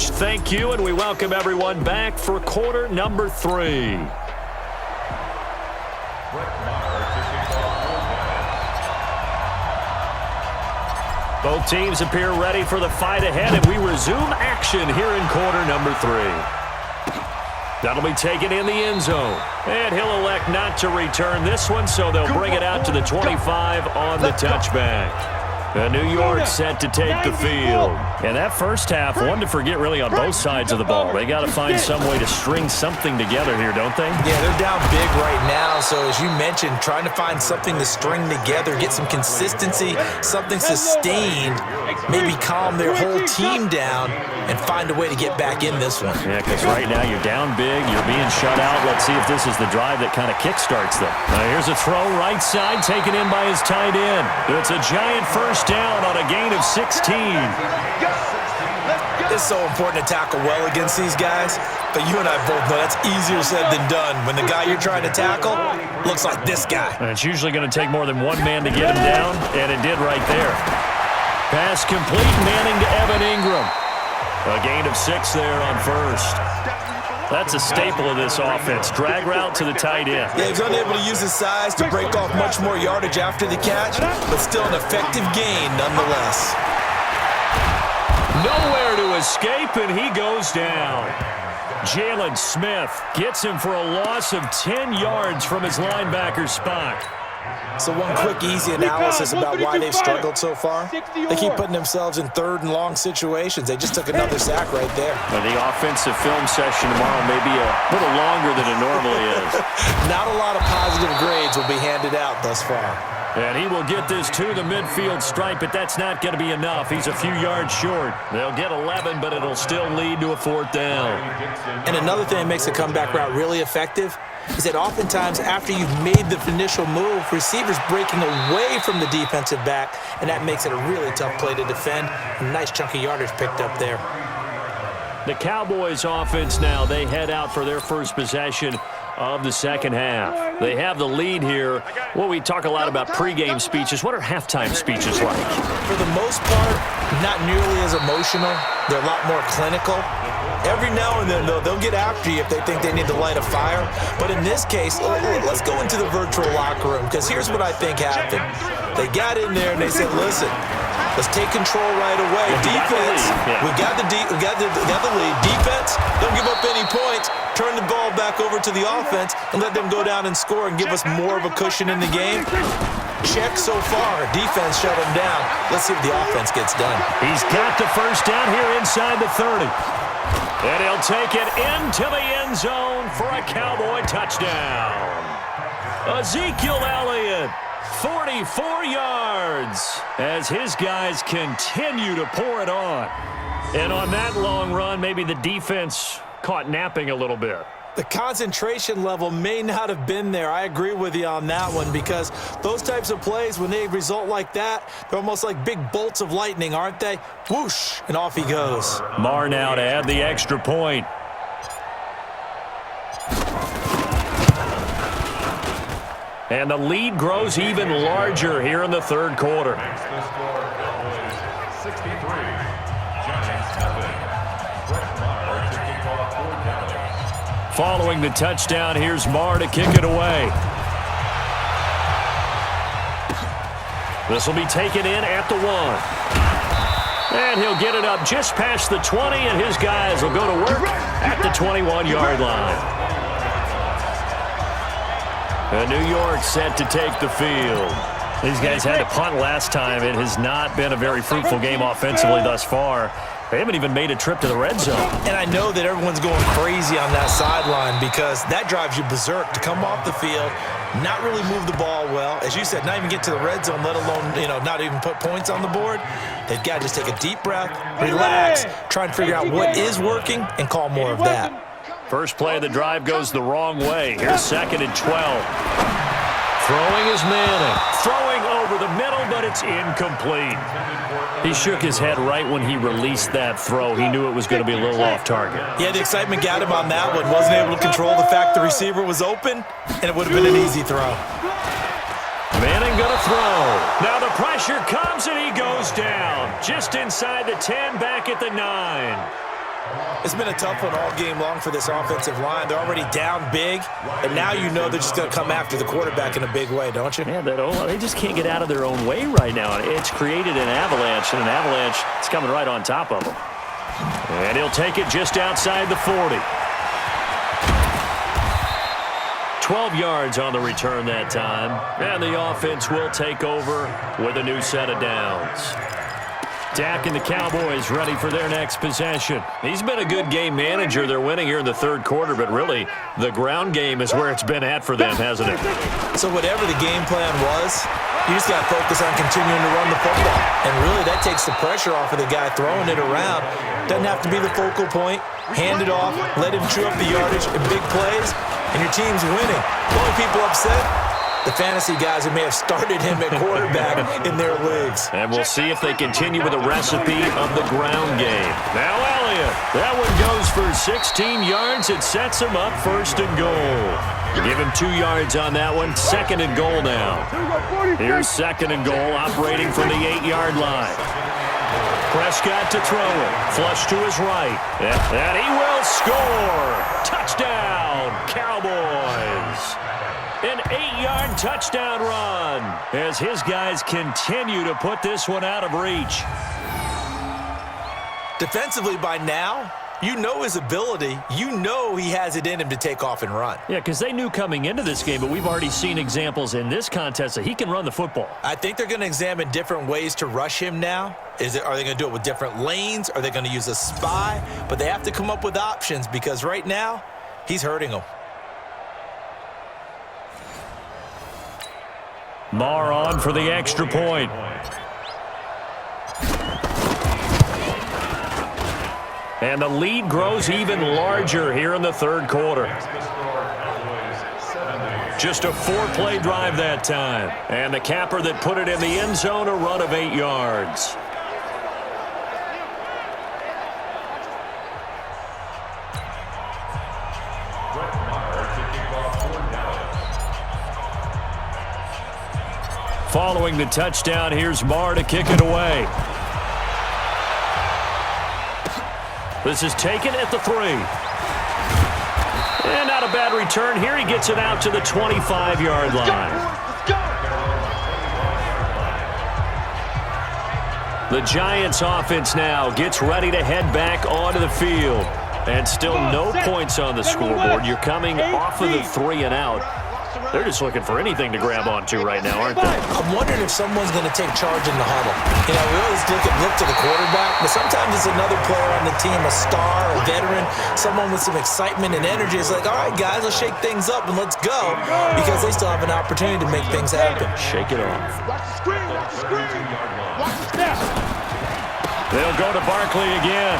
Coach. Thank you, and we welcome everyone back for quarter number 3. Both teams appear ready for the fight ahead, and we resume action here in quarter number 3. That'll be taken in the end zone. And he'll elect not to return this one, so they'll bring it out to the 25 on the touchback. New York set to take the field. And that first half, one to forget really on both sides of the ball. They got to find some way to string something together here, don't they? Yeah, they're down big right now. So as you mentioned, trying to find something to string together, get some consistency, something sustained, maybe calm their whole team down and find a way to get back in this one. Yeah, because right now you're down big, you're being shut out. Let's see if this is the drive that kind of kickstarts them. Here's a throw right side taken in by his tight end. It's a giant first down on a gain of 16. It's so important to tackle well against these guys, but you and I both know that's easier said than done. When the guy you're trying to tackle looks like this guy. And it's usually going to take more than one man to get him down, and it did right there. Pass complete, Manning to Evan Ingram. A gain of 6 there on first. That's a staple of this offense. Drag route to the tight end. Yeah, he's unable to use his size to break off much more yardage after the catch, but still an effective gain nonetheless. Nowhere to escape, and he goes down. Jalen Smith gets him for a loss of 10 yards from his linebacker spot. So one quick, easy analysis about why they've struggled so far. They keep putting themselves in third and long situations. They just took another sack right there. Well, the offensive film session tomorrow may be a little longer than it normally is. Not a lot of positive grades will be handed out thus far. And he will get this to the midfield stripe, but that's not going to be enough. He's a few yards short. They'll get 11, but it'll still lead to a 4th down. And another thing that makes a comeback route really effective is that oftentimes after you've made the initial move, receivers breaking away from the defensive back, and that makes it a really tough play to defend. A nice chunk of yardage picked up there. The Cowboys offense now, they head out for their first possession of the second half. They have the lead here. Well, we talk a lot about pregame speeches. What are halftime speeches like? For the most part, not nearly as emotional. They're a lot more clinical. Every now and then, though, they'll get after you if they think they need to light a fire. But in this case, let's go into the virtual locker room, because here's what I think happened. They got in there and they said, listen, let's take control right away. Defense, we got the lead. Defense, don't give up any points. Turn the ball back over to the offense and let them go down and score and give us more of a cushion in the game. Check so far. Defense shut him down. Let's see if the offense gets done. He's got the first down here inside the 30. And he'll take it into the end zone for a Cowboy touchdown. Ezekiel Elliott, 44 yards, as his guys continue to pour it on. And on that long run, maybe the defense caught napping a little bit. The concentration level may not have been there. I agree with you on that one, because those types of plays, when they result like that, they're almost like big bolts of lightning, aren't they? Whoosh, and off he goes. Marr now to add the extra point. And the lead grows even larger here in the third quarter. Following the touchdown, here's Marr to kick it away. This will be taken in at the 1. And he'll get it up just past the 20, and his guys will go to work at the 21-yard line. And New York set to take the field. These guys had to punt last time. It has not been a very fruitful game offensively thus far. They haven't even made a trip to the red zone. And I know that everyone's going crazy on that sideline, because that drives you berserk to come off the field, not really move the ball well. As you said, not even get to the red zone, let alone, not even put points on the board. They've got to just take a deep breath, relax, try and figure out what is working, and call more of that. First play of the drive goes the wrong way. Here's 2nd and 12. Throwing is Manning. Throwing over the middle, but it's incomplete. He shook his head right when he released that throw. He knew it was going to be a little off target. Yeah, the excitement got him on that one. Wasn't able to control the fact the receiver was open, and it would have been an easy throw. Manning going to throw. Now the pressure comes, and he goes down. Just inside the 10, back at the 9. It's been a tough one all game long for this offensive line. They're already down big, and now you know they're just going to come after the quarterback in a big way, don't you? Yeah, they just can't get out of their own way right now. It's created an avalanche, and an avalanche is coming right on top of them. And he'll take it just outside the 40. 12 yards on the return that time. And the offense will take over with a new set of downs. Dak and the Cowboys ready for their next possession. He's been a good game manager. They're winning here in the third quarter, but really the ground game is where it's been at for them, hasn't it? So whatever the game plan was, you just got to focus on continuing to run the football. And really that takes the pressure off of the guy throwing it around. Doesn't have to be the focal point. Hand it off, let him chew up the yardage in big plays, and your team's winning. The only people upset, the fantasy guys who may have started him at quarterback in their leagues. And we'll see if they continue with a recipe of the ground game. Now Elliott, that one goes for 16 yards. It sets him up first and goal. Give him 2 yards on that one. Second and goal now. Here's second and goal, operating from the 8-yard line. Prescott to throw it. Flush to his right. And he will score. Touchdown, Cowboys. An 8-yard touchdown run as his guys continue to put this one out of reach. Defensively by now, you know his ability. You know he has it in him to take off and run. Yeah, because they knew coming into this game, but we've already seen examples in this contest that he can run the football. I think they're going to examine different ways to rush him now. Are they going to do it with different lanes? Are they going to use a spy? But they have to come up with options because right now, he's hurting them. Marr on for the extra point. And the lead grows even larger here in the third quarter. Just a 4-play drive that time. And the capper that put it in the end zone, a run of 8 yards. Following the touchdown, here's Marr to kick it away. This is taken at the 3. And not a bad return here. He gets it out to the 25-yard line. The Giants offense now gets ready to head back onto the field. And still no points on the scoreboard. You're coming off of the 3 and out. They're just looking for anything to grab onto right now, aren't they? I'm wondering if someone's going to take charge in the huddle. You know, we always look to the quarterback, but sometimes it's another player on the team, a star, a veteran, someone with some excitement and energy. It's like, all right, guys, let's shake things up and let's go, because they still have an opportunity to make things happen. Shake it off. Watch the screen, watch the screen. Watch the snap. They'll go to Barkley again.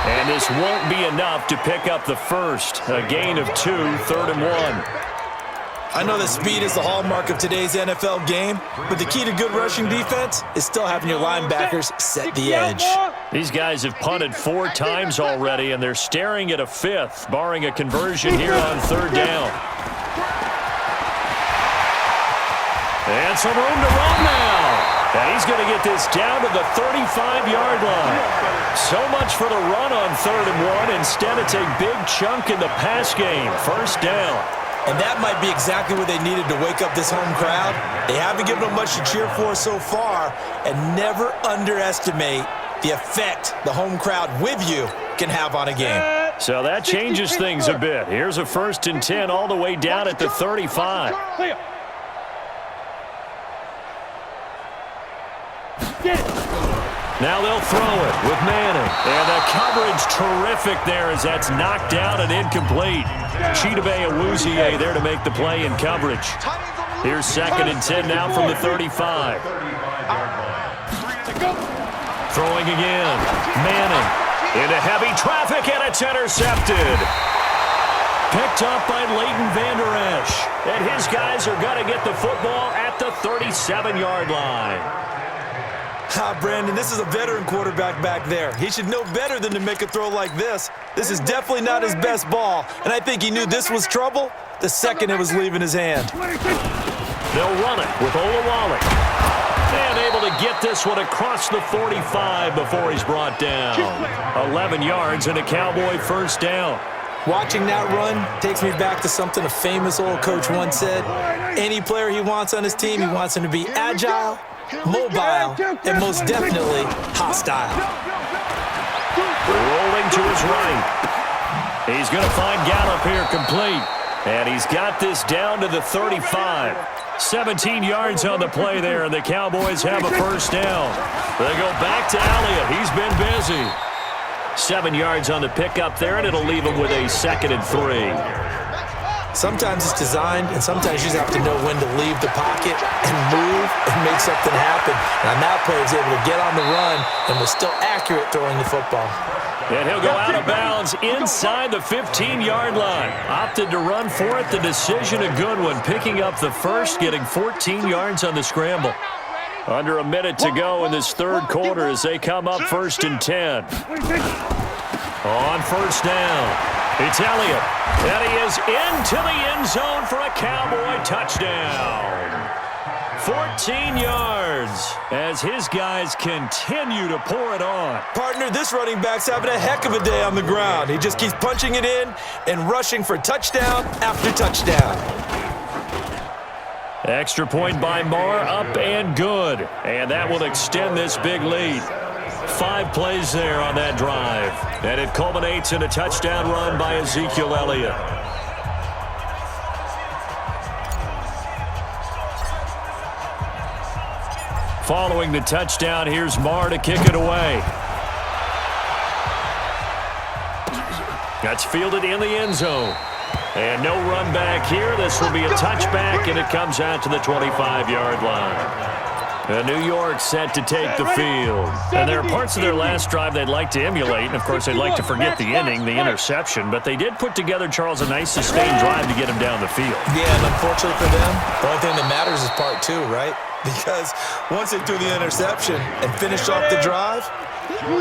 And this won't be enough to pick up the first. A gain of 2, 3rd and 1. I know that speed is the hallmark of today's NFL game, but the key to good rushing defense is still having your linebackers set the edge. These guys have punted 4 times already, and they're staring at a 5th, barring a conversion here on 3rd down. And some room to run now. And he's going to get this down to the 35-yard line. So much for the run on 3rd and 1. Instead, it's a big chunk in the pass game. First down. And that might be exactly what they needed to wake up this home crowd. They haven't given them much to cheer for so far, and never underestimate the effect the home crowd with you can have on a game. So that changes things a bit. Here's a 1st and 10 all the way down at the 35. Now they'll throw it with Madden. And the coverage terrific there as that's knocked down and incomplete. Chidobe Awuzie there to make the play in coverage. Here's 2nd and 10 now from the 35. Throwing again. Manning into heavy traffic, and it's intercepted. Picked up by Leighton Vander Esch. And his guys are going to get the football at the 37-yard line. Brandon, this is a veteran quarterback back there. He should know better than to make a throw like this. This is definitely not his best ball, and I think he knew this was trouble the second it was leaving his hand. They'll run it with Olawale. And able to get this one across the 45 before he's brought down. 11 yards and a Cowboy first down. Watching that run takes me back to something a famous old coach once said. Any player he wants on his team, he wants him to be agile, mobile, and most definitely hostile. Rolling to his right. He's going to find Gallup here complete. And he's got this down to the 35. 17 yards on the play there, and the Cowboys have a first down. They go back to Elliott. He's been busy. 7 yards on the pickup there, and it'll leave him with a 2nd and 3. Sometimes it's designed, and sometimes you just have to know when to leave the pocket and move and make something happen. And on that play, he was able to get on the run and was still accurate throwing the football. And he'll go out of bounds inside the 15-yard line. Opted to run for it. The decision a good one. Picking up the first, getting 14 yards on the scramble. Under a minute to go in this third quarter as they come up 1st and 10. On first down, it's Elliott. And he is into the end zone for a Cowboy touchdown. 14 yards as his guys continue to pour it on. Partner, this running back's having a heck of a day on the ground. He just keeps punching it in and rushing for touchdown after touchdown. Extra point by Marr, up and good. And that will extend this big lead. 5 plays there on that drive. And it culminates in a touchdown run by Ezekiel Elliott. Following the touchdown, here's Marr to kick it away. That's fielded in the end zone. And no run back here. This will be a touchback, and it comes out to the 25-yard line. New York set to take the field. And there are parts of their last drive they'd like to emulate. And, of course, they'd like to forget the inning, the interception. But they did put together, Charles, a nice sustained drive to get him down the field. Yeah, and unfortunately for them, the only thing that matters is part 2, right? Because once they threw the interception and finished off the drive,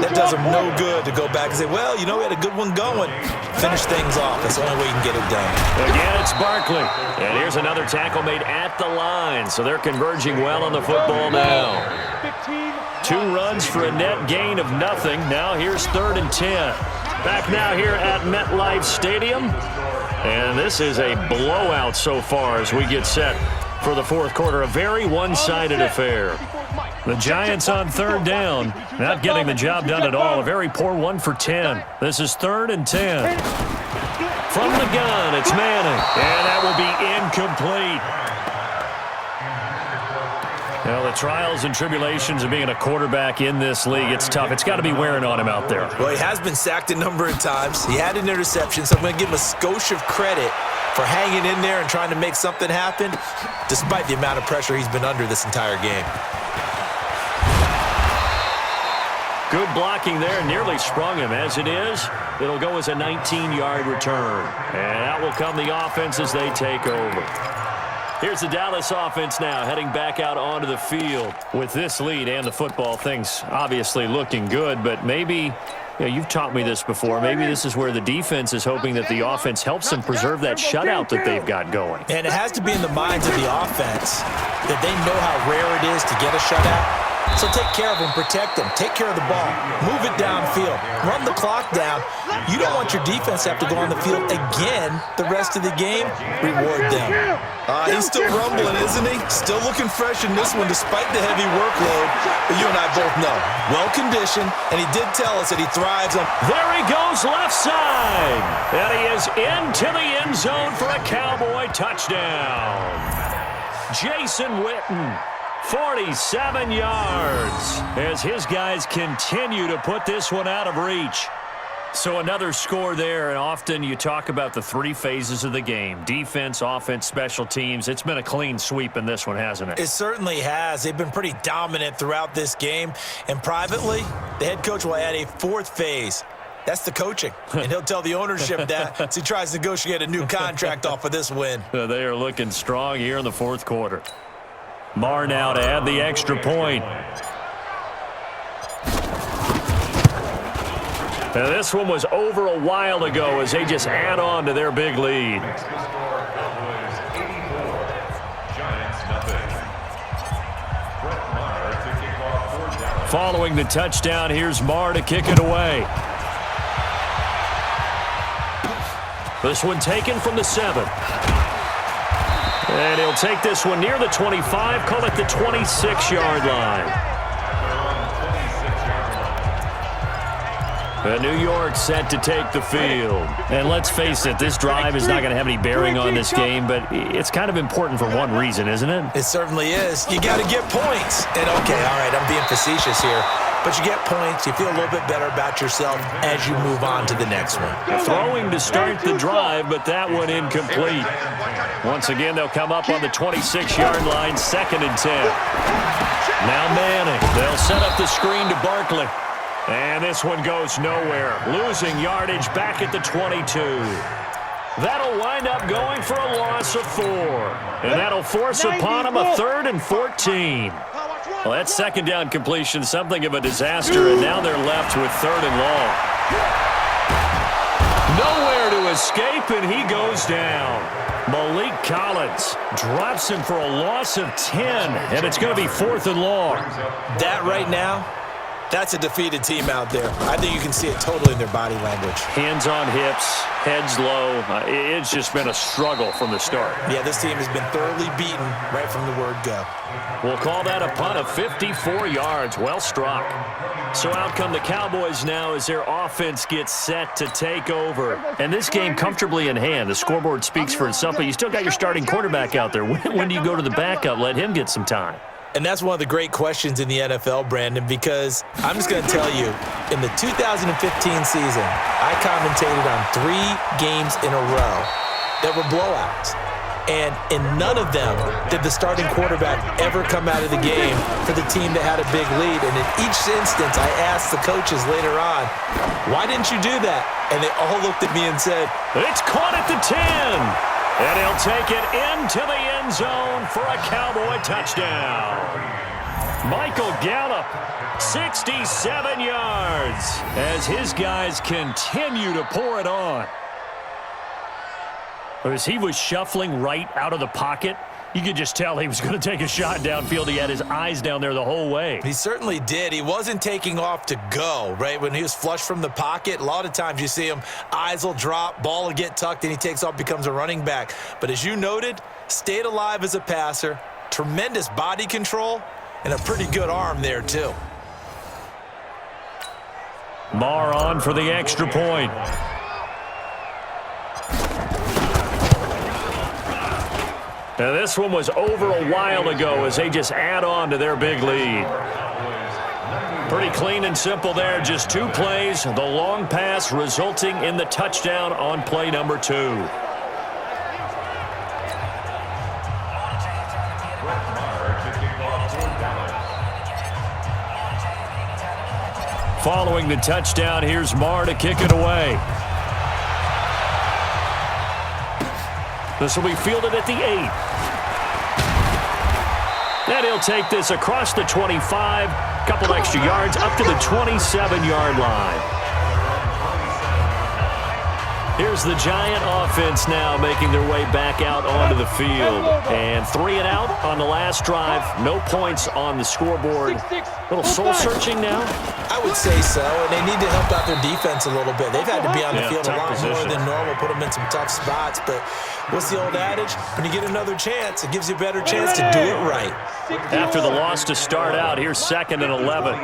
that does them no good to go back and say, well, you know, we had a good one going. Finish things off. That's the only way you can get it done. Again, it's Barkley. And here's another tackle made at the line. So they're converging well on the football now. 2 runs for a net gain of nothing. Now here's 3rd and 10. Back now here at MetLife Stadium. And this is a blowout so far as we get set for the fourth quarter. A very one-sided affair. The Giants on 3rd down, not getting the job done at all. A very poor 1 for 10. This is 3rd and 10. From the gun, it's Manning. And that will be incomplete. Well, the trials and tribulations of being a quarterback in this league, it's tough. It's got to be wearing on him out there. Well, he has been sacked a number of times. He had an interception, so I'm going to give him a skosh of credit for hanging in there and trying to make something happen, despite the amount of pressure he's been under this entire game. Good blocking there, nearly sprung him. As it is, it'll go as a 19-yard return. And out will come the offense as they take over. Here's the Dallas offense now, heading back out onto the field. With this lead and the football, things obviously looking good, but maybe, you've taught me this before, maybe this is where the defense is hoping that the offense helps them preserve that shutout that they've got going. And it has to be in the minds of the offense that they know how rare it is to get a shutout. So take care of them, protect them, take care of the ball, move it downfield, run the clock down. You don't want your defense to have to go on the field again the rest of the game. Reward them. He's still rumbling, isn't he? Still looking fresh in this one despite the heavy workload. But you and I both know, well-conditioned, and he did tell us that he thrives on... There he goes left side. And he is into the end zone for a Cowboy touchdown. Jason Witten. 47 yards as his guys continue to put this one out of reach. So another score there, and often you talk about the 3 phases of the game. Defense, offense, special teams. It's been a clean sweep in this one, hasn't it? It certainly has. They've been pretty dominant throughout this game. And privately, the head coach will add a 4th phase. That's the coaching. And he'll tell the ownership that as he tries to negotiate a new contract off of this win. They are looking strong here in the fourth quarter. Marr now to add the extra point. Now this one was over a while ago as they just add on to their big lead. Following the touchdown, here's Marr to kick it away. This one taken from the 7. And he'll take this one near the 25, call it the 26-yard line. New York set to take the field. And let's face it, this drive is not going to have any bearing on this game, but it's kind of important for one reason, isn't it? It certainly is. You got to get points. And, okay, all right, I'm being facetious here. But you get points, you feel a little bit better about yourself as you move on to the next one. Throwing to start the drive, but that one incomplete. Once again, they'll come up on the 26-yard line, 2nd and 10. Now Manning. They'll set up the screen to Barkley. And this one goes nowhere. Losing yardage back at the 22. That'll wind up going for a loss of 4. And that'll force upon him a 3rd and 14. Well, that second down completion, something of a disaster, and now they're left with 3rd and long. Nowhere to escape, and he goes down. Malik Collins drops him for a loss of 10, and it's going to be 4th and long. That right now, that's a defeated team out there. I think you can see it totally in their body language. Hands on hips, heads low. It's just been a struggle from the start. Yeah, this team has been thoroughly beaten right from the word go. We'll call that a punt of 54 yards. Well struck. So out come the Cowboys now as their offense gets set to take over. And this game comfortably in hand. The scoreboard speaks for itself, but you still got your starting quarterback out there. When do you go to the backup? Let him get some time. And that's one of the great questions in the NFL, Brandon, because I'm just going to tell you, in the 2015 season, I commentated on 3 games in a row that were blowouts. And in none of them did the starting quarterback ever come out of the game for the team that had a big lead. And in each instance, I asked the coaches later on, why didn't you do that? And they all looked at me and said, it's caught at the 10. And he'll take it into the end zone for a Cowboy touchdown. Michael Gallup, 67 yards, as his guys continue to pour it on. As he was shuffling right out of the pocket, you could just tell he was going to take a shot downfield. He had his eyes down there the whole way. He certainly did. He wasn't taking off to go, right? When he was flush from the pocket, a lot of times you see him, eyes will drop, ball will get tucked, and he takes off, becomes a running back. But as you noted, stayed alive as a passer, tremendous body control, and a pretty good arm there, too. Marr on for the extra point. Now this one was over a while ago as they just add on to their big lead. Pretty clean and simple there, just 2 plays. The long pass resulting in the touchdown on play number 2. Following the touchdown, here's Marr to kick it away. This will be fielded at the 8. And he'll take this across the 25, couple extra yards, up to the 27-yard line. Here's the Giant offense now making their way back out onto the field. And 3 and out on the last drive. No points on the scoreboard. Little soul-searching now? I would say so, and they need to help out their defense a little bit. They've had to be on the field a lot more than normal, put them in some tough spots. But what's the old adage? When you get another chance, it gives you a better chance to do it right. After the loss to start out, here's 2nd and 11.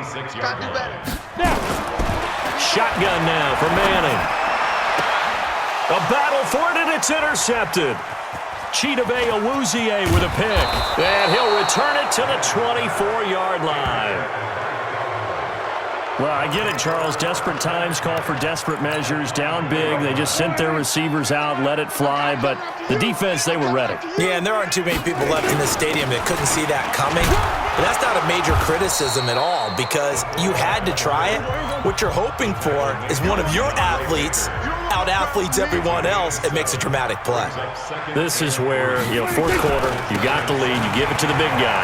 Shotgun now for Manning. A battle for it, and it's intercepted. Chidobe Awuzie with a pick. And he'll return it to the 24-yard line. Well, I get it, Charles. Desperate times call for desperate measures. Down big. They just sent their receivers out, let it fly. But the defense, they were ready. Yeah, and there aren't too many people left in this stadium that couldn't see that coming. But that's not a major criticism at all because you had to try it. What you're hoping for is one of your athletes out-athletes everyone else and makes a dramatic play. This is where, 4th quarter, you got the lead, you give it to the big guy.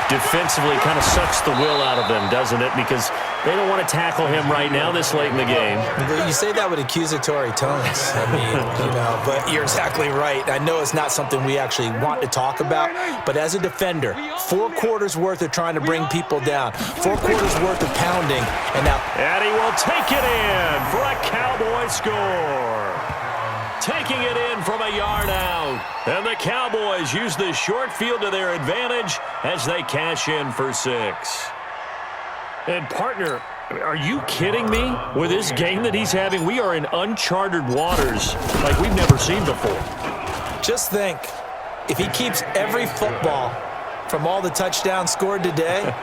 defensively kind of sucks the will out of them, doesn't it? Because they don't want to tackle him right now this late in the game. You say that with accusatory tones. I mean, but you're exactly right. I know it's not something we actually want to talk about, but as a defender, 4 quarters worth of trying to bring people down, 4 quarters worth of pounding, and he will take it in for a Cowboy score. Taking it in from a yard out. And the Cowboys use the short field to their advantage as they cash in for 6. And, partner, are you kidding me? With this game that he's having, we are in uncharted waters like we've never seen before. Just think, if he keeps every football from all the touchdowns scored today,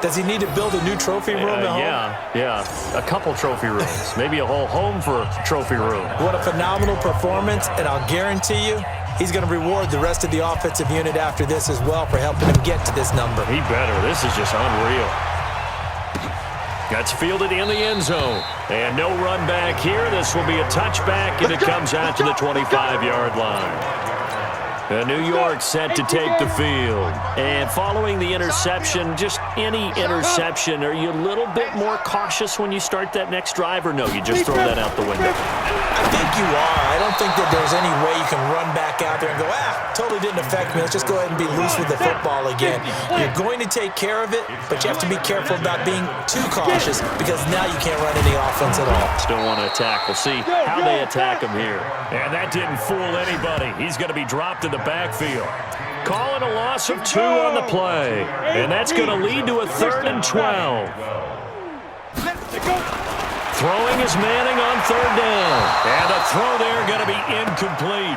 does he need to build a new trophy room at home? Yeah. A couple trophy rooms. Maybe a whole home for a trophy room. What a phenomenal performance, and I'll guarantee you he's going to reward the rest of the offensive unit after this as well for helping him get to this number. He better. This is just unreal. That's fielded in the end zone. And no run back here. This will be a touchback, and it comes out to the 25-yard line. New York set to take the field. And following the interception, just any interception, are you a little bit more cautious when you start that next drive, or no, you just throw that out the window? I think you are. I don't think that there's any way you can run back out there and go, totally didn't affect me. Let's just go ahead and be loose with the football again. You're going to take care of it, but you have to be careful about being too cautious because now you can't run any offense at all. Still want to attack. We'll see how they attack him here. And that didn't fool anybody. He's going to be dropped in the backfield. Calling a loss of 2 on the play. And that's going to lead to a 3rd and 12. Throwing is Manning on 3rd down. And the throw there going to be incomplete.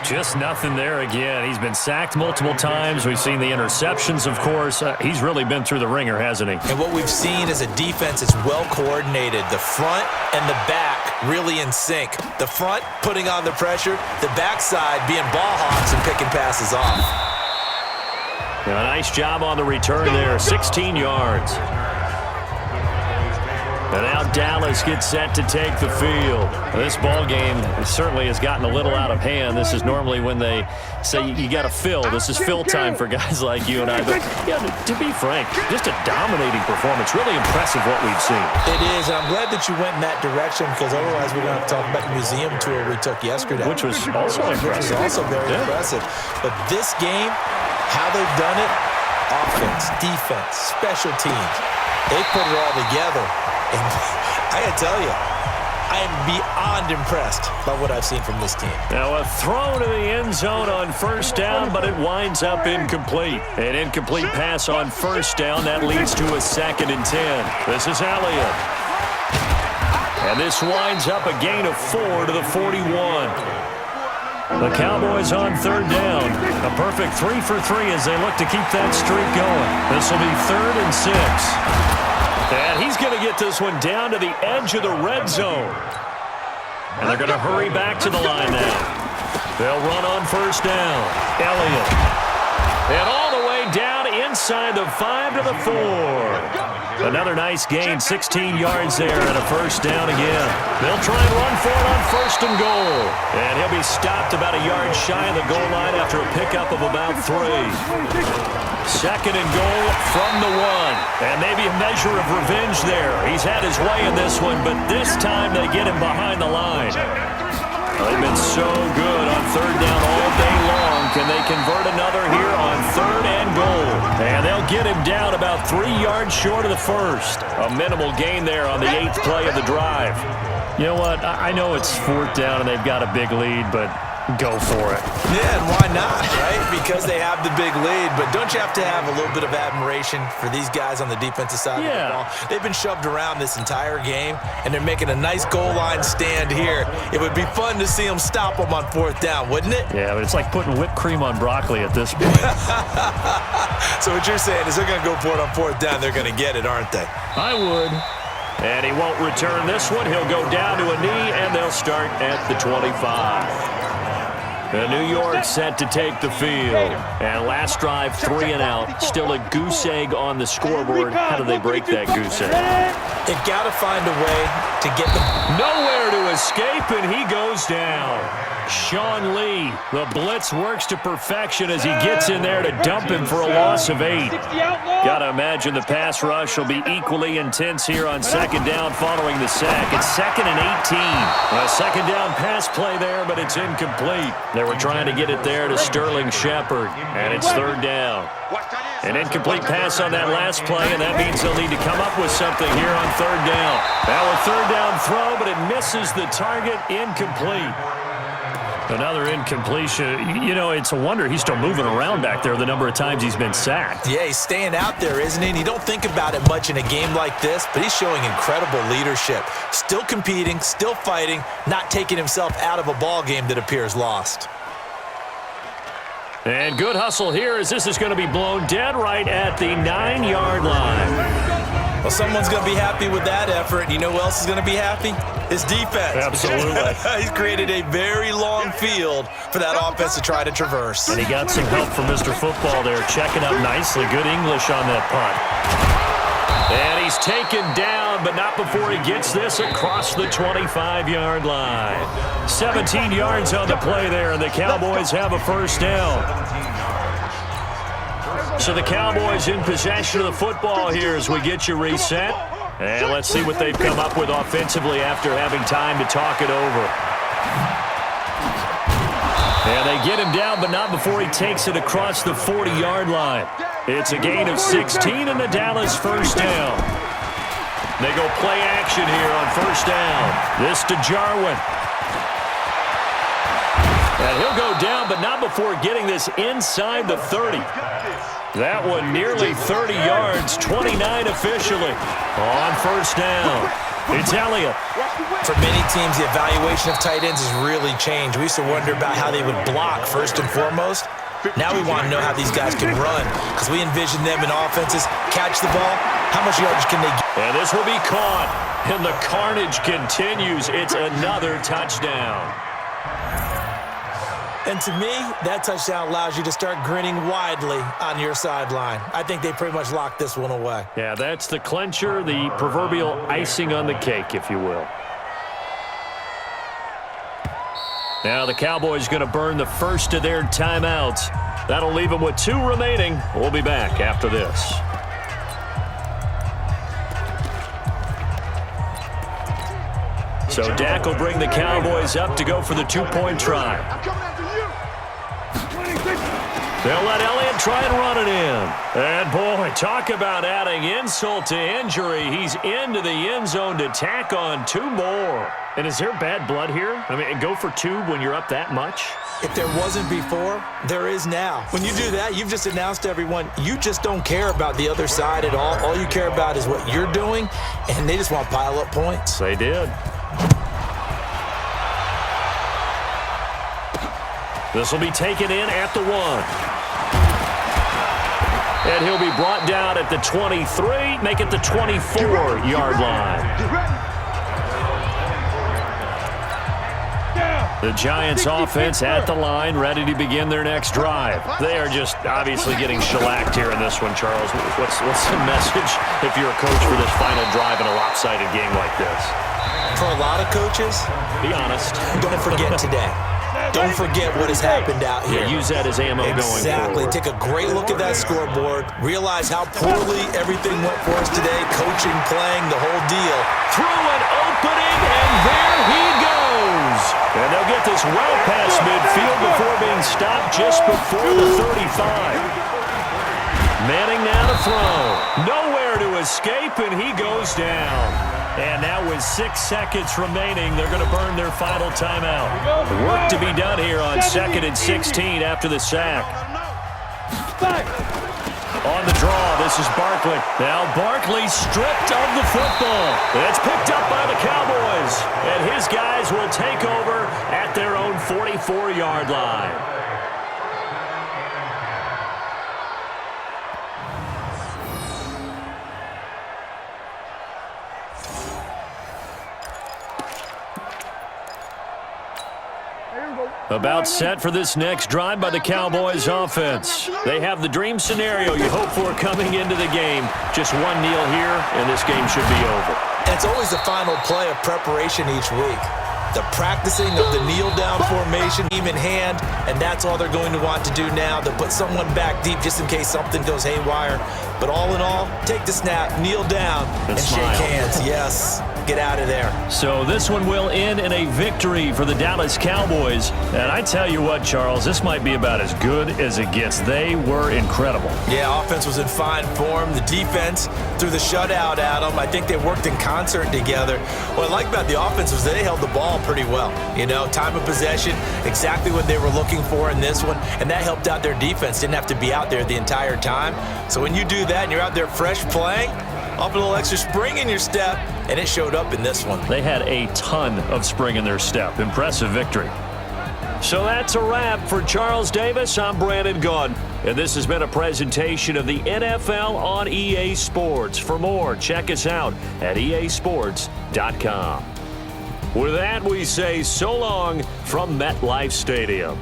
Just nothing there again. He's been sacked multiple times. We've seen the interceptions, of course. He's really been through the ringer, hasn't he? And what we've seen is a defense that's well coordinated. The front and the back really in sync. The front putting on the pressure, the backside being ball hawks and picking passes off. A nice job on the return there, 16 yards. And now Dallas gets set to take the field. This ball game certainly has gotten a little out of hand. This is normally when they say you got to fill. This is fill time for guys like you and I. But yeah, to be frank, just a dominating performance. Really impressive what we've seen. It is, and I'm glad that you went in that direction because otherwise we're going to have to talk about the museum tour we took yesterday. Which was also impressive. Which was also very impressive. But this game, how they've done it, offense, defense, special teams, they put it all together. And I got to tell you, I am beyond impressed by what I've seen from this team. Now a throw to the end zone on 1st down, but it winds up incomplete. An incomplete pass on 1st down. That leads to a 2nd and 10. This is Elliott. And this winds up a gain of 4 to the 41. The Cowboys on 3rd down. A perfect 3 for 3 as they look to keep that streak going. This will be 3rd and 6. And he's going to get this one down to the edge of the red zone. And they're going to hurry back to the line now. They'll run on 1st down. Elliott. And all the way down inside the 5 to the 4. Another nice gain, 16 yards there and a 1st down again. They'll try and run for it on 1st and goal. And he'll be stopped about a yard shy of the goal line after a pickup of about 3. 2nd and goal from the 1. And maybe a measure of revenge there. He's had his way in this one, but this time they get him behind the line. They've been so good on 3rd down all day long. Can they convert another here on 3rd and goal? And they'll get him down about 3 yards short of the 1st. A minimal gain there on the 8th play of the drive. You know what? I know it's 4th down and they've got a big lead, but go for it. Yeah, and why not, right? Because they have the big lead. But don't you have to have a little bit of admiration for these guys on the defensive side of the ball? They've been shoved around this entire game, and they're making a nice goal line stand here. It would be fun to see them stop them on 4th down, wouldn't it? Yeah, but it's like putting whipped cream on broccoli at this point. So what you're saying is they're going to go for it on 4th down. They're going to get it, aren't they? I would. And he won't return this one. He'll go down to a knee, and they'll start at the 25. The New York set to take the field. And last drive, 3 and out. Still a goose egg on the scoreboard. How do they break that goose egg? They've got to find a way to get them. Nowhere to escape, and he goes down. Sean Lee, the blitz works to perfection as he gets in there to dump him for a loss of 8. Got to imagine the pass rush will be equally intense here on second down following the sack. It's 2nd and 18. A second down pass play there, but it's incomplete. They were trying to get it there to Sterling Shepard, and it's 3rd down. An incomplete pass on that last play, and that means they'll need to come up with something here on 3rd down. Now a 3rd down throw, but it misses the target, incomplete. Another incompletion. You know, it's a wonder he's still moving around back there the number of times he's been sacked. Yeah, he's staying out there, isn't he? And you don't think about it much in a game like this, but he's showing incredible leadership. Still competing, still fighting, not taking himself out of a ball game that appears lost. And good hustle here as this is going to be blown dead right at the 9-yard line. Well, someone's going to be happy with that effort. You know who else is going to be happy? His defense. Absolutely. He's created a very long field for that offense to try to traverse. And he got some help from Mr. Football there, checking up nicely. Good English on that punt. And he's taken down, but not before he gets this across the 25-yard line. 17 yards on the play there, and the Cowboys have a 1st down. So the Cowboys in possession of the football here as we get you reset. And let's see what they've come up with offensively after having time to talk it over. And they get him down, but not before he takes it across the 40-yard line. It's a gain of 16 and the Dallas 1st down. They go play action here on 1st down. This to Jarwin. And he'll go down, but not before getting this inside the 30. That one nearly 30 yards, 29 officially on 1st down. It's Elliott. For many teams, the evaluation of tight ends has really changed. We used to wonder about how they would block first and foremost. Now we want to know how these guys can run because we envision them in offenses, catch the ball, how much yardage can they get? And this will be caught, and the carnage continues. It's another touchdown. And to me, that touchdown allows you to start grinning widely on your sideline. I think they pretty much locked this one away. Yeah, that's the clincher, the proverbial icing on the cake, if you will. Now the Cowboys going to burn the first of their timeouts. That'll leave them with 2 remaining. We'll be back after this. So Dak will bring the Cowboys up to go for the 2-point try. They'll let Elliott try and run it in. And, boy, talk about adding insult to injury. He's into the end zone to tack on 2 more. And is there bad blood here? I mean, go for 2 when you're up that much? If there wasn't before, there is now. When you do that, you've just announced to everyone, you just don't care about the other side at all. All you care about is what you're doing, and they just want to pile up points. They did. This will be taken in at the 1. And he'll be brought down at the 23, make it the 24-yard line. The Giants offense at the line, ready to begin their next drive. They are just obviously getting shellacked here in this one, Charles. What's the message if you're a coach for this final drive in a lopsided game like this? For a lot of coaches, be honest. Don't forget today. Don't forget what has happened out here. Yeah, use that as ammo going forward. Exactly. Take a great look at that scoreboard. Realize how poorly everything went for us today. Coaching, playing, the whole deal. Through an opening, and there he goes. And they'll get this well past midfield before being stopped just before the 35. Manning now to throw. Nowhere to escape, and he goes down. And now with 6 seconds remaining, they're going to burn their final timeout. Work to be done here on 2nd and 16 after the sack. On the draw, this is Barkley. Now Barkley stripped of the football. It's picked up by the Cowboys. And his guys will take over at their own 44-yard line. Here we go. About set for this next drive by the Cowboys offense. They have the dream scenario you hope for coming into the game. Just one kneel here, and this game should be over. And it's always the final play of preparation each week. The practicing of the kneel-down formation, team in hand, and that's all they're going to want to do now. They'll put someone back deep just in case something goes haywire. But all in all, take the snap, kneel down, and shake hands. Yes, get out of there. So this one will end in a victory for the Dallas Cowboys. And I tell you what, Charles, this might be about as good as it gets. They were incredible. Yeah, offense was in fine form. The defense threw the shutout at them. I think they worked in concert together. What I like about the offense was they held the ball pretty well. You know, time of possession, exactly what they were looking for in this one, and that helped out their defense. Didn't have to be out there the entire time. So when you do that and you're out there fresh playing, up a little extra spring in your step, and it showed up in this one. They had a ton of spring in their step. Impressive victory. So that's a wrap for Charles Davis. I'm Brandon Gunn, and this has been a presentation of the NFL on EA Sports. For more, check us out at easports.com. With that, we say so long from MetLife Stadium.